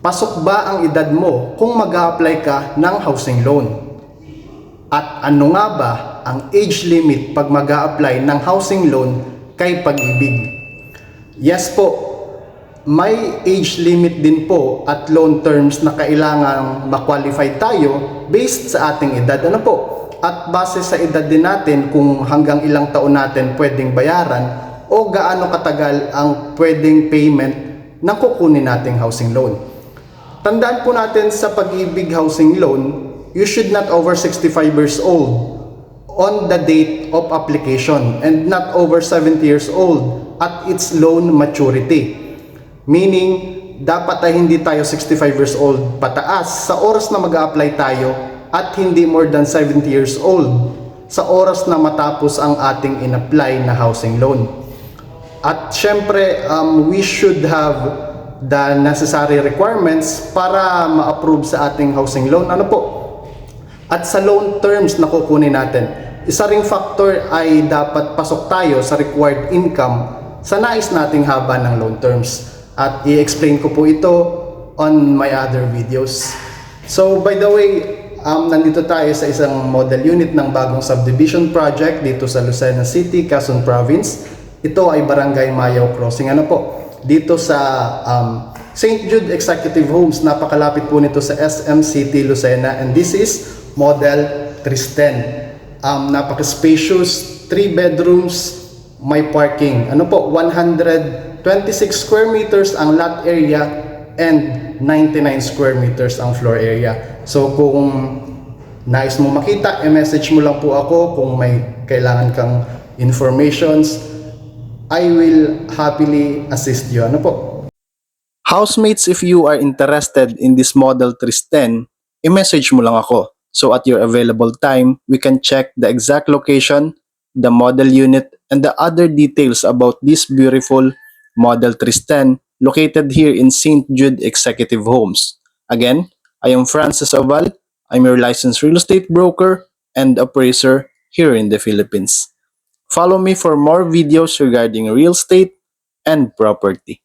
Pasok ba ang edad mo kung mag-a-apply ka ng housing loan? At ano nga ba ang age limit pag mag-a-apply ng housing loan kay Pag-ibig? Yes po, may age limit din po at loan terms na kailangang ma-qualify tayo based sa ating edad. Ano po? At base sa edad din natin kung hanggang ilang taon natin pwedeng bayaran o gaano katagal ang pwedeng payment ng kukunin nating housing loan. Tandaan po natin sa Pag-ibig housing loan, you should not over 65 years old on the date of application and not over 70 years old at its loan maturity. Meaning, dapat ay hindi tayo 65 years old pataas sa oras na mag-a-apply tayo at hindi more than 70 years old sa oras na matapos ang ating in-apply na housing loan. At syempre, we should have the necessary requirements para ma-approve sa ating housing loan. Ano po? At sa loan terms na kukunin natin, isa ring factor ay dapat pasok tayo sa required income sa nais nating haba ng loan terms. At i-explain ko po ito on my other videos. So by the way, nandito tayo sa isang model unit ng bagong subdivision project dito sa Lucena City, Quezon Province. Ito ay Barangay Mayaw Crossing. Ano po? Dito sa St. Jude Executive Homes, napakalapit po nito sa SM City, Lucena, and this is Model 310. Napaka-spacious, 3 bedrooms, may parking. Ano po, 126 square meters ang lot area and 99 square meters ang floor area. So kung nais mo makita, i-message mo lang po ako kung may kailangan kang informations. I will happily assist you. Ano po? Housemates, if you are interested in this Model 310, i-message mo lang ako. So at your available time, we can check the exact location, the model unit, and the other details about this beautiful Model 310 located here in St. Jude Executive Homes. Again, I am Francis Oval. I'm your licensed real estate broker and appraiser here in the Philippines. Follow me for more videos regarding real estate and property.